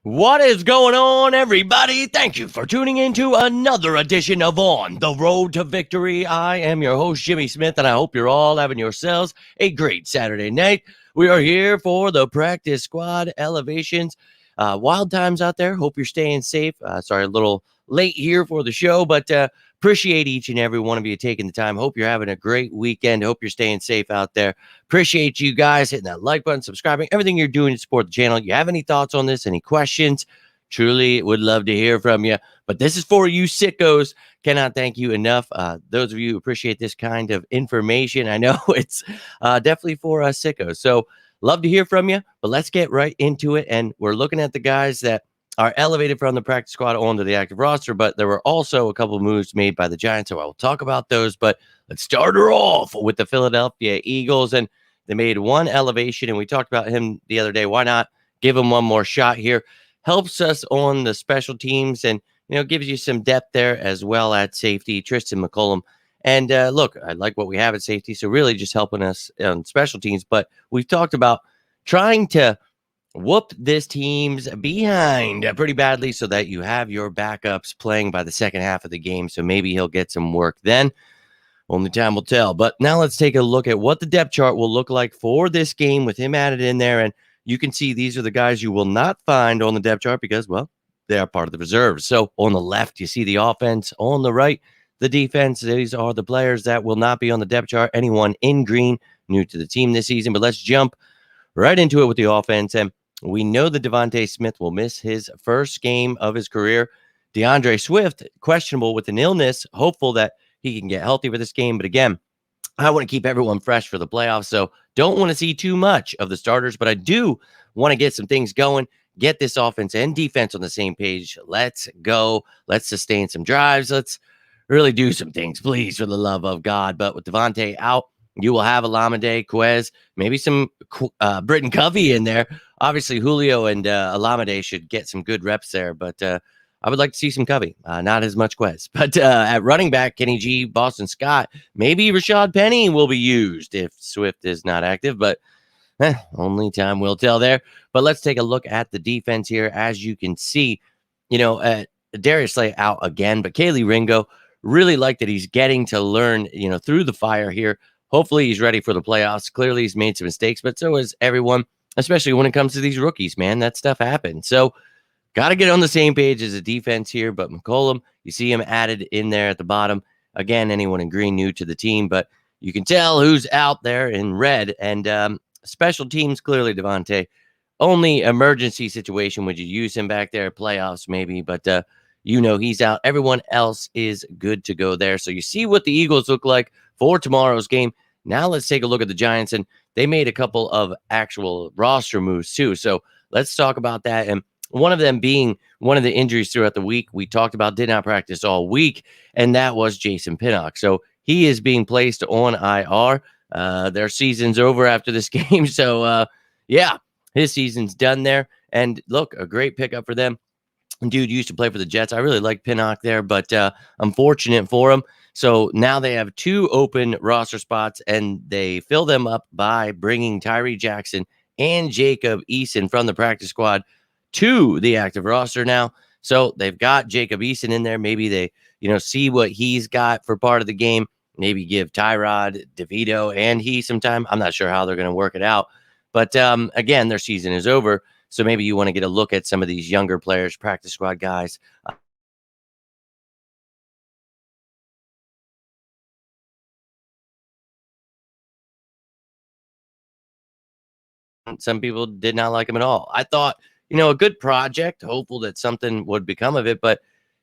What is going on, everybody? Thank you for tuning in to another edition of On the Road to Victory. I am your host, Jimmy Smith, and I hope you're all having yourselves a great Saturday night. We are here for the practice squad elevations. Wild times out there. Hope you're staying safe. Sorry, a little late here for the show, but appreciate each and every one of you taking the time. Hope you're having a great weekend. Hope you're staying safe out there. Appreciate you guys hitting that like button, subscribing, everything you're doing to support the channel. You have any thoughts on this, any questions? Truly would love to hear from you. But this is for you sickos. Cannot thank you enough. Those of you who appreciate this kind of information, I know it's definitely for us sickos. So love to hear from you, but let's get right into it. And we're looking at the guys that are elevated from the practice squad onto the active roster, but there were also a couple of moves made by the Giants, so I will talk about those. But let's start her off with the Philadelphia Eagles, and they made one elevation, and we talked about him the other day. Why not give him one more shot here? Helps us on the special teams, and gives you some depth there as well at safety. Tristin McCollum, and look, I like what we have at safety, so really just helping us on special teams. But we've talked about trying to whoop this team's behind pretty badly so that you have your backups playing by the second half of the game. So maybe he'll get some work then. Only time will tell. But now let's take a look at what the depth chart will look like for this game with him added in there. And you can see these are the guys you will not find on the depth chart because, well, they are part of the reserves. So on the left, you see the offense. On the right, the defense. These are the players that will not be on the depth chart. Anyone in green, new to the team this season. But let's jump right into it with the offense. And we know that Devontae Smith will miss his first game of his career. DeAndre Swift, questionable with an illness, hopeful that he can get healthy for this game. But again, I want to keep everyone fresh for the playoffs, so don't want to see too much of the starters, but I do want to get some things going, get this offense and defense on the same page. Let's go. Let's sustain some drives. Let's really do some things, please, for the love of God. But with Devontae out, you will have Alameda, Quez, maybe some Britton Covey in there. Obviously, Julio and Alameda should get some good reps there, but I would like to see some Covey, not as much Quez. But at running back, Kenny G, Boston Scott, maybe Rashad Penny will be used if Swift is not active, but only time will tell there. But let's take a look at the defense here. As you can see, Darius Slay out again, but Kaylee Ringo, really like that he's getting to learn, through the fire here. Hopefully he's ready for the playoffs. Clearly he's made some mistakes, but so is everyone, especially when it comes to these rookies, man. That stuff happens. So got to get on the same page as a defense here. But McCollum, you see him added in there at the bottom. Again, anyone in green new to the team, but you can tell who's out there in red. And special teams, clearly Devontae. Only emergency situation would you use him back there, playoffs maybe, but he's out. Everyone else is good to go there. So you see what the Eagles look like for tomorrow's game. Now let's take a look at the Giants, and they made a couple of actual roster moves too. So let's talk about that. And one of them being one of the injuries throughout the week we talked about, did not practice all week, and that was Jason Pinnock. So he is being placed on IR. Their season's over after this game. So yeah, his season's done there. And look, a great pickup for them. Dude used to play for the Jets. I really like Pinnock there, but unfortunate for him. So now they have two open roster spots, and they fill them up by bringing Tyree Jackson and Jacob Eason from the practice squad to the active roster now. So they've got Jacob Eason in there. Maybe they, see what he's got for part of the game. Maybe give Tyrod, DeVito, and he some time. I'm not sure how they're going to work it out. But again, their season is over. So maybe you want to get a look at some of these younger players, practice squad guys. Some people did not like him at all. I thought, a good project, hopeful that something would become of it. But,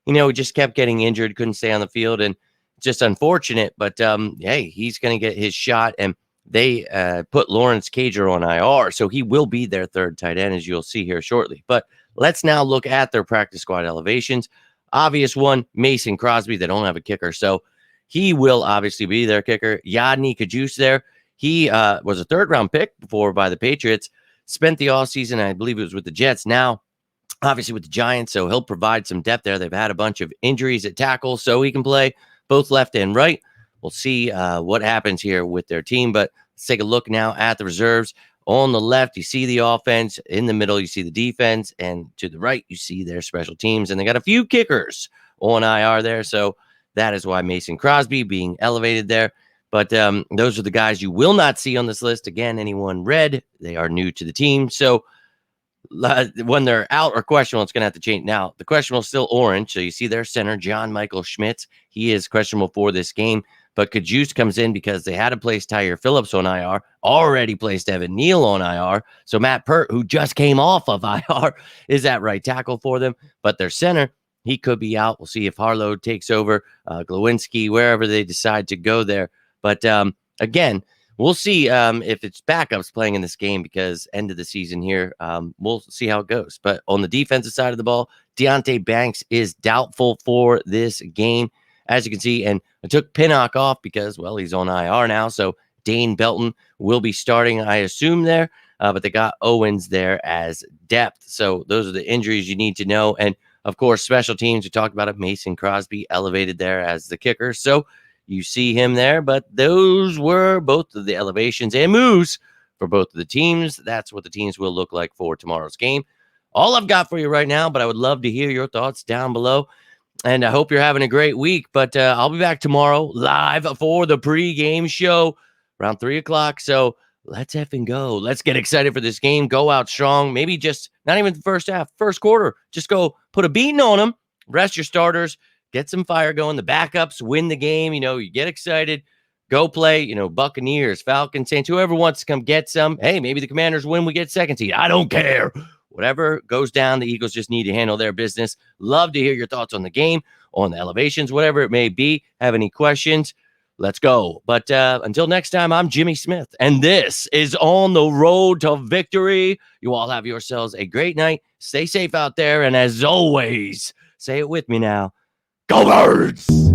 he just kept getting injured, couldn't stay on the field, and just unfortunate. But, hey, he's going to get his shot. And they put Lawrence Cager on IR, so he will be their third tight end, as you'll see here shortly. But let's now look at their practice squad elevations. Obvious one, Mason Crosby. They don't have a kicker, so he will obviously be their kicker. Yodny Cajuste there. He was a third-round pick before by the Patriots, spent the offseason, I believe it was with the Jets. Now, obviously with the Giants, so he'll provide some depth there. They've had a bunch of injuries at tackle, so he can play both left and right. We'll see what happens here with their team, but let's take a look now at the reserves. On the left, you see the offense. In the middle, you see the defense. And to the right, you see their special teams. And they got a few kickers on IR there. So that is why Mason Crosby being elevated there. But those are the guys you will not see on this list. Again, anyone red, they are new to the team. So when they're out or questionable, it's going to have to change. Now, the questionable is still orange. So you see their center, John Michael Schmitz. He is questionable for this game. But Cajuste comes in because they had to place Tyre Phillips on IR, already placed Evan Neal on IR. So Matt Pert, who just came off of IR, is at right tackle for them. But their center, he could be out. We'll see if Harlow takes over, Glowinski, wherever they decide to go there. But again, we'll see if it's backups playing in this game because end of the season here, we'll see how it goes. But on the defensive side of the ball, Deonte Banks is doubtful for this game, as you can see. And I took Pinnock off because, well, he's on IR now. So Dane Belton will be starting, I assume, there. But they got Owens there as depth. So those are the injuries you need to know. And, of course, special teams, we talked about it. Mason Crosby elevated there as the kicker. So you see him there, but those were both of the elevations and moves for both of the teams. That's what the teams will look like for tomorrow's game. All I've got for you right now, but I would love to hear your thoughts down below. And I hope you're having a great week. But I'll be back tomorrow live for the pregame show around 3 o'clock. So let's effing go. Let's get excited for this game. Go out strong. Maybe just not even the first half, first quarter. Just go put a beating on them. Rest your starters. Get some fire going. The backups win the game. You get excited. Go play, Buccaneers, Falcons, Saints, whoever wants to come get some. Hey, maybe the Commanders win. We get second seed. I don't care. Whatever goes down, the Eagles just need to handle their business. Love to hear your thoughts on the game, on the elevations, whatever it may be. Have any questions? Let's go. But until next time, I'm Jimmy Smith, and this is On the Road to Victory. You all have yourselves a great night. Stay safe out there. And as always, say it with me now. Go Birds!